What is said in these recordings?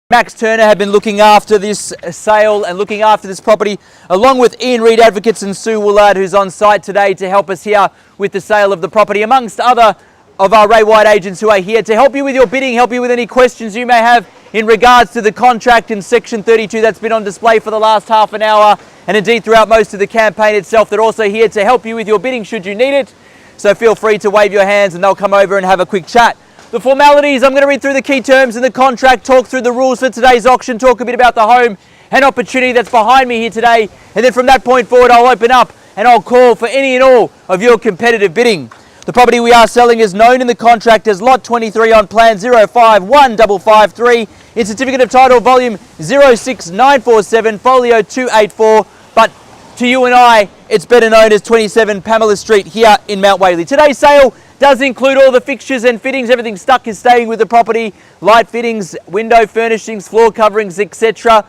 Max Turner have been looking after this sale and looking after this property, along with Ian Reid Advocates and Sue Woolard, who's on site today to help us here with the sale of the property, amongst other of our Ray White agents who are here to help you with your bidding, help you with any questions you may have in regards to the contract in Section 32 that's been on display for the last half an hour, and indeed throughout most of the campaign itself. They're also here to help you with your bidding should you need it. So feel free to wave your hands and they'll come over and have a quick chat. The formalities, I'm going to read through the key terms in the contract, talk through the rules for today's auction, talk a bit about the home and opportunity that's behind me here today. And then from that point forward, I'll open up and I'll call for any and all of your competitive bidding. The property we are selling is known in the contract as Lot 23 on Plan 051553 in Certificate of Title Volume 06947, Folio 284, but to you and I, it's better known as 27 Pamela Street here in Mount Waverley. Today's sale does include all the fixtures and fittings. Everything stuck is staying with the property. Light fittings, window furnishings, floor coverings, etc.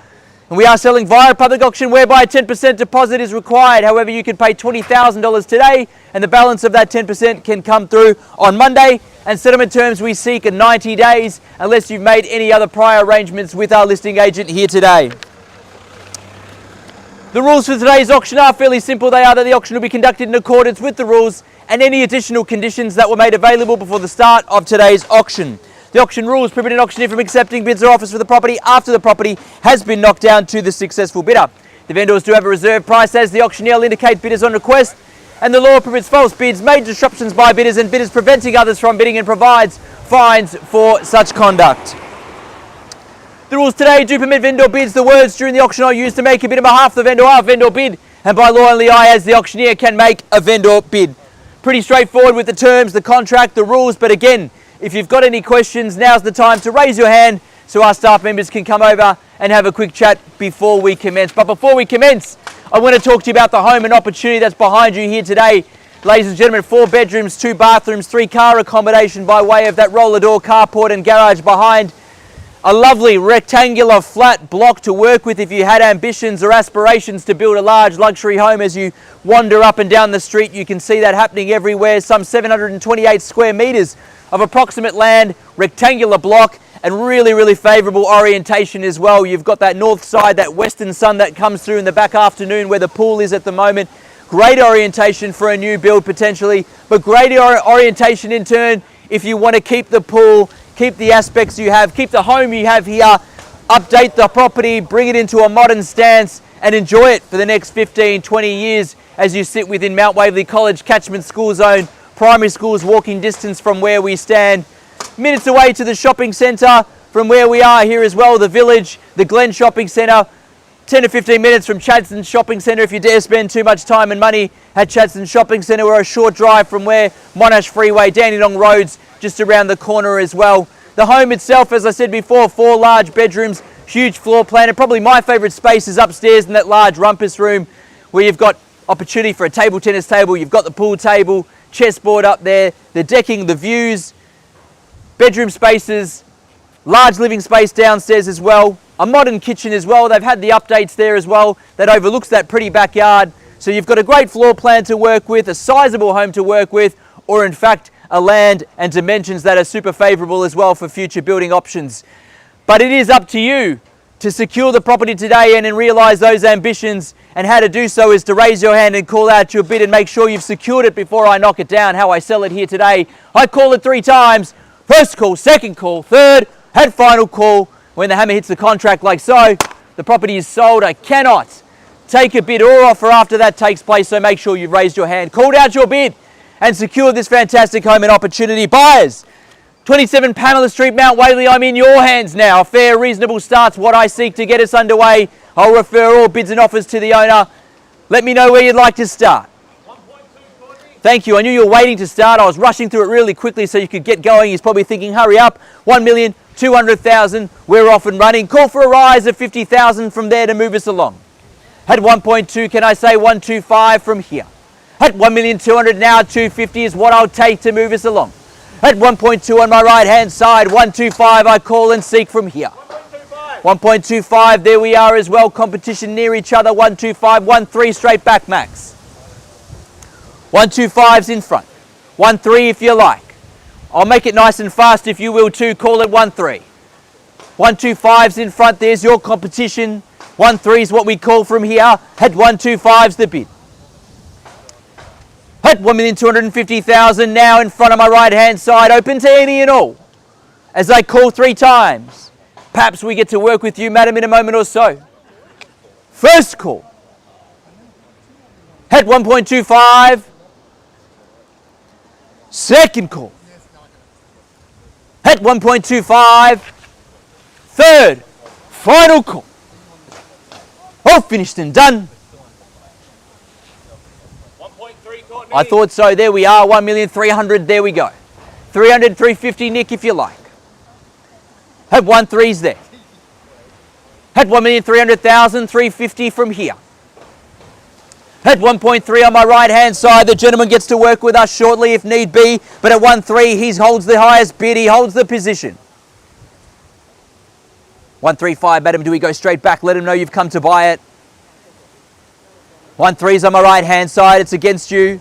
And we are selling via a public auction whereby a 10% deposit is required. However, you can pay $20,000 today and the balance of that 10% can come through on Monday. And settlement terms we seek are 90 days unless you've made any other prior arrangements with our listing agent here today. The rules for today's auction are fairly simple. They are that the auction will be conducted in accordance with the rules and any additional conditions that were made available before the start of today's auction. The auction rules prohibit an auctioneer from accepting bids or offers for the property after the property has been knocked down to the successful bidder. The vendors do have a reserve price as the auctioneer will indicate bidders on request, and the law prohibits false bids, major disruptions by bidders and bidders preventing others from bidding, and provides fines for such conduct. The rules today do permit vendor bids. The words during the auction are used to make a bid on behalf of the vendor are vendor bid, and by law only I as the auctioneer can make a vendor bid. Pretty straightforward with the terms, the contract, the rules, but again, if you've got any questions, now's the time to raise your hand so our staff members can come over and have a quick chat before we commence. But before we commence, I want to talk to you about the home and opportunity that's behind you here today. Ladies and gentlemen, 4 bedrooms, 2 bathrooms, 3 car accommodation by way of that roller door carport and garage behind. A lovely rectangular flat block to work with if you had ambitions or aspirations to build a large luxury home. As you wander up and down the street, you can see that happening everywhere. Some 728 square metres of approximate land, rectangular block, and really favourable orientation as well. You've got that north side, that western sun that comes through in the back afternoon where the pool is at the moment. Great orientation for a new build potentially, but great orientation in turn if you want to keep the pool, keep the aspects you have, keep the home you have here, update the property, bring it into a modern stance and enjoy it for the next 15, 20 years as you sit within Mount Waverley College catchment school zone. Primary schools walking distance from where we stand. Minutes away to the shopping centre from where we are here as well, the village, the Glen Shopping Centre. 10 to 15 minutes from Chadstone Shopping Centre if you dare spend too much time and money at Chadstone Shopping Centre. We're a short drive from where Monash Freeway, Dandenong Road's just around the corner as well. The home itself, as I said before, 4 large bedrooms, huge floor plan, and probably my favourite space is upstairs in that large rumpus room where you've got opportunity for a table tennis table, you've got the pool table, chessboard up there, the decking, the views, bedroom spaces, large living space downstairs as well, a modern kitchen as well. They've had the updates there as well that overlooks that pretty backyard. So you've got a great floor plan to work with, a sizable home to work with, or in fact a land and dimensions that are super favourable as well for future building options. But it is up to you to secure the property today and realise those ambitions, and how to do so is to raise your hand and call out your bid and make sure you've secured it before I knock it down. How I sell it here today, I call it 3 times. First call, second call, third and final call. When the hammer hits the contract like so, the property is sold. I cannot take a bid or offer after that takes place, so make sure you've raised your hand, called out your bid and secured this fantastic home and opportunity. Buyers, 27 Pamela Street, Mount Waverley, I'm in your hands now. A fair, reasonable start's what I seek to get us underway. I'll refer all bids and offers to the owner. Let me know where you'd like to start. 1.2. Thank you. I knew you were waiting to start. I was rushing through it really quickly so you could get going. He's probably thinking, hurry up. 1,200,000. We're off and running. Call for a rise of 50,000 from there to move us along. At 1.2, can I say 125 from here? At 1,200,000 now, 250 is what I'll take to move us along. At 1.2 on my right hand side, 125 I call and seek from here. 1.25, there we are as well, competition near each other, 125, 1.3 straight back max. 125's in front, 1.3 if you like. I'll make it nice and fast if you will too, call it 1.3. 125's in front, there's your competition. 1-3 is what we call from here. At 125's the bid. At 1,250,000 now in front of my right hand side, open to any and all. As I call 3 times, perhaps we get to work with you, madam, in a moment or so. First call. At 1.25. Second call. At 1.25. Third. Final call. All finished and done. 1.3 Courtney. I thought so. There we are. 1,300,000. There we go. 300, 350, Nick, if you like. At 1.3's there. At 1,300,000, 350 from here. At 1.3 on my right hand side, the gentleman gets to work with us shortly if need be, but at 1.3 he holds the highest bid, he holds the position. 135, madam, do we go straight back? Let him know you've come to buy it. 1.3's on my right hand side, it's against you.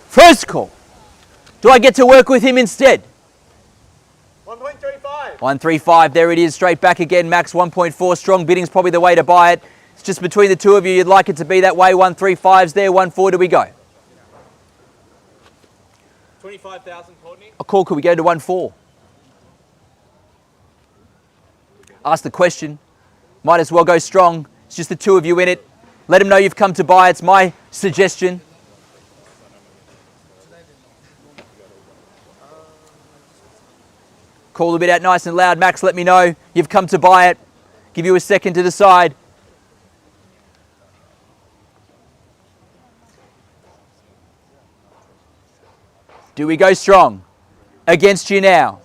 First call. Do I get to work with him instead? 1.35. 135, there it is, straight back again, max 1.4, strong bidding's probably the way to buy it. It's just between the two of you, you'd like it to be that way. 135's there, 1.4, do we go? 25,000 Courtney. A call, could we go to 1.4? Ask the question, might as well go strong. It's just the two of you in it. Let him know you've come to buy, it's my suggestion. Call a bit out nice and loud. Max, let me know you've come to buy it. Give you a second to decide. Do we go strong? Against you now.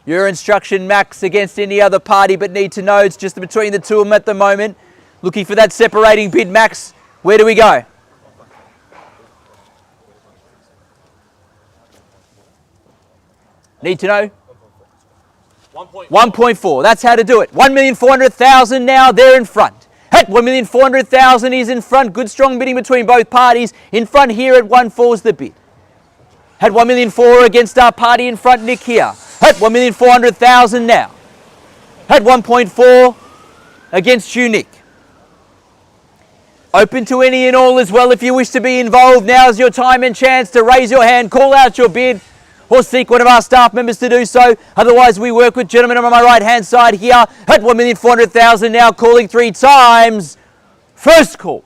Your instruction, Max, against any other party, but need to know it's just between the two of them at the moment. Looking for that separating bid, Max. Where do we go? Need to know? 1.4. That's how to do it. 1,400,000 now, they're in front. At 1,400,000 is in front. Good strong bidding between both parties. In front here at 1.4's the bid. At 1,400,000 against our party in front, Nick here. At 1,400,000 now. At 1.4 against you, Nick. Open to any and all as well if you wish to be involved. Now is your time and chance to raise your hand, call out your bid, or seek one of our staff members to do so. Otherwise, we work with gentlemen on my right-hand side here at 1,400,000 now, calling 3 times. First call.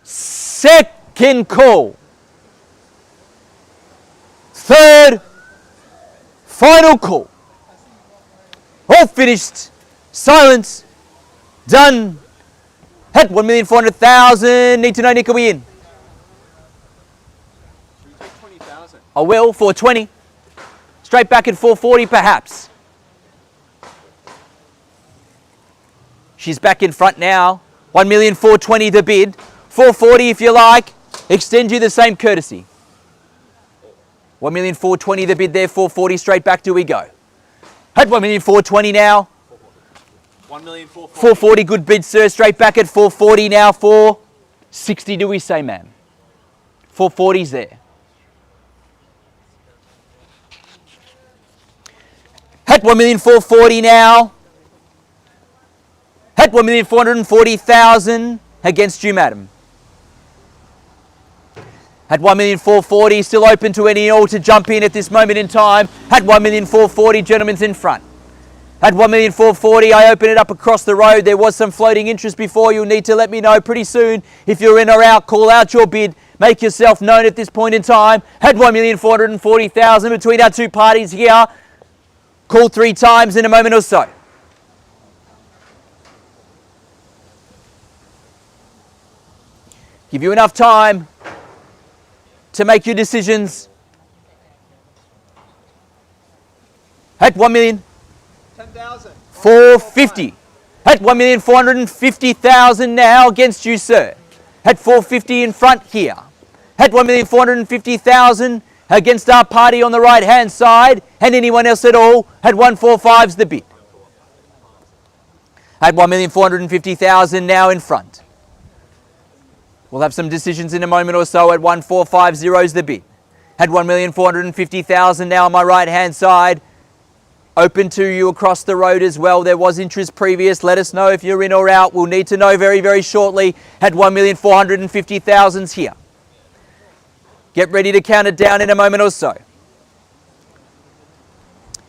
Second call. Third. Final call. All finished. Silence. Done. At 1,400,000. Need to know, Nick, are we in? I will, 420. Straight back at 440 perhaps. She's back in front now. 1,420,000 the bid. 440 if you like. Extend you the same courtesy. 1,420,000 the bid there. 440 straight back do we go. At 1,420,000 now. 1,440,000. 440 good bid, sir. Straight back at 440 now. 460 do we say, ma'am? 440's there. At 1,440,000 now. At 1,440,000 against you, madam. At 1,440,000, still open to any and all to jump in at this moment in time. At 1,440,000, gentlemen's in front. At 1,440,000, I open it up across the road. There was some floating interest before. You'll need to let me know pretty soon if you're in or out. Call out your bid. Make yourself known at this point in time. At 1,440,000 between our two parties here. Call 3 times in a moment or so. Give you enough time to make your decisions. At 1,450,000. At 1,450,000 now against you, sir. At 450 in front here. At 1,450,000 against our party on the right-hand side, and anyone else at all. At 145's the bid. At 1,450,000 now in front. We'll have some decisions in a moment or so. At 1,450's the bid. Had 1,450,000 now on my right hand side. Open to you across the road as well. There was interest previous. Let us know if you're in or out. We'll need to know very, very shortly. Had 1,450,000 here. Get ready to count it down in a moment or so.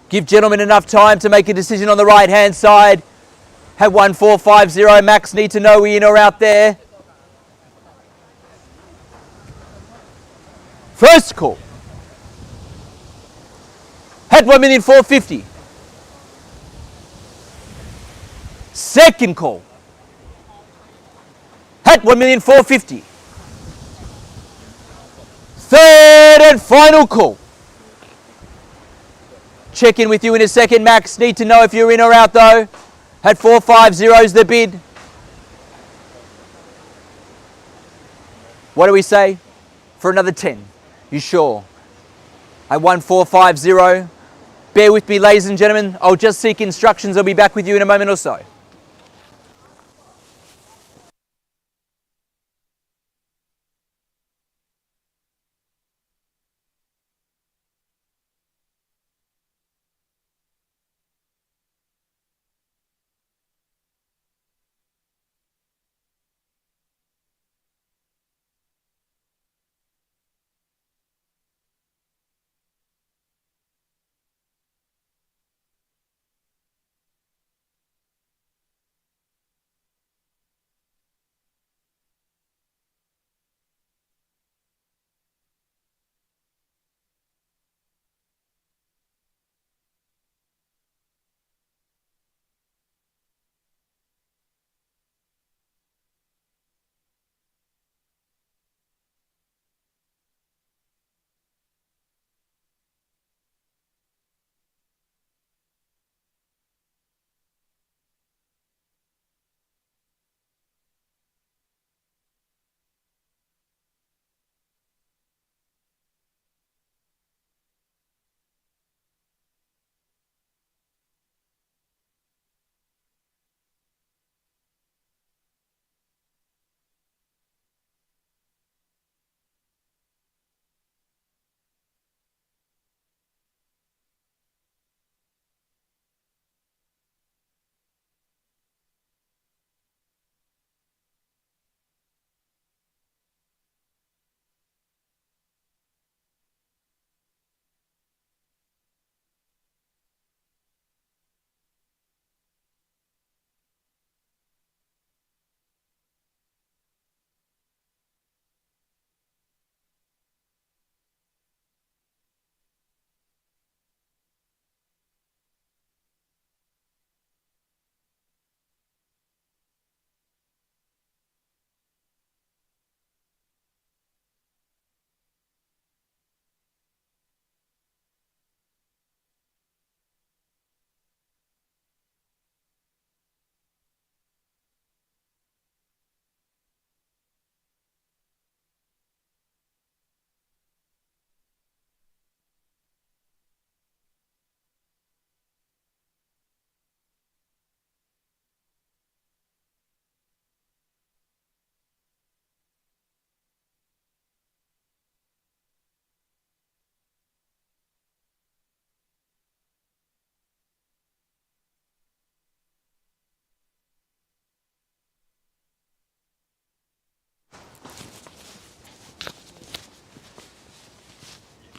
Give gentlemen enough time to make a decision on the right hand side. Had 1,450. Max, need to know we in or out there. First call. Had 1,450,000. Second call. Had 1,450,000. Third and final call. Check in with you in a second, Max. Need to know if you're in or out though. Had 450's the bid. What do we say? For another 10. You sure? I won 450. Bear with me, ladies and gentlemen. I'll just seek instructions. I'll be back with you in a moment or so.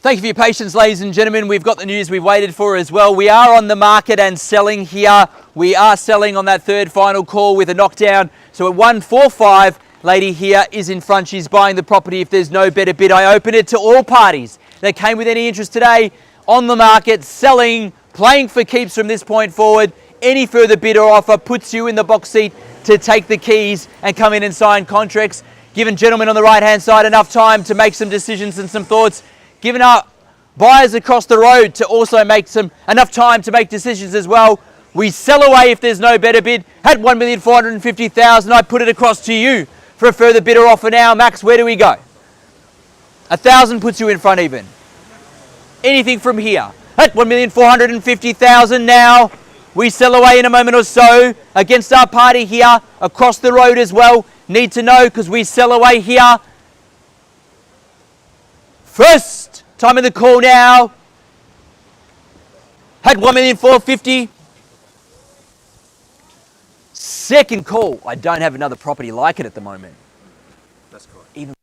Thank you for your patience, ladies and gentlemen. We've got the news we've waited for as well. We are on the market and selling here. We are selling on that third final call with a knockdown. So at 145, lady here is in front. She's buying the property if there's no better bid. I open it to all parties that came with any interest today. On the market, selling, playing for keeps from this point forward. Any further bid or offer puts you in the box seat to take the keys and come in and sign contracts. Given gentlemen on the right-hand side enough time to make some decisions and some thoughts. Given our buyers across the road to also make enough time to make decisions as well. We sell away if there's no better bid. Had 1,450,000. I put it across to you for a further bid or offer now. Max, where do we go? 1,000 puts you in front even. Anything from here. At 1,450,000 now. We sell away in a moment or so against our party here across the road as well. Need to know because we sell away here. First Time in the call now. Had 1,450,000. Second call. I don't have another property like it at the moment. That's correct. Even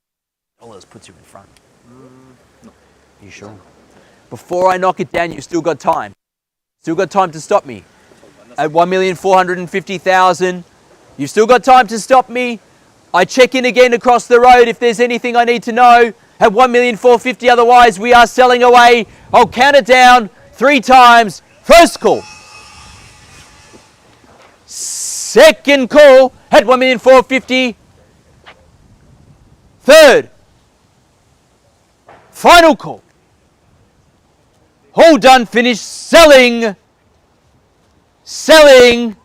dollars puts you in front. No. You sure? Before I knock it down, you've still got time. Still got time to stop me. At 1,450,000. You've still got time to stop me. I check in again across the road if there's anything I need to know. At 1,450,000, otherwise we are selling away. I'll count it down 3 times. First call. Second call at 1,450,000. Third. Final call. All done, finished, selling. Selling.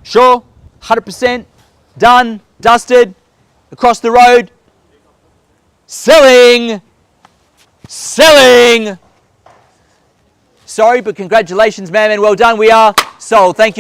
Sure, 100%. Done, dusted. Across the road. Selling. Selling. Sorry, but congratulations, man, and well done. We are sold. Thank you.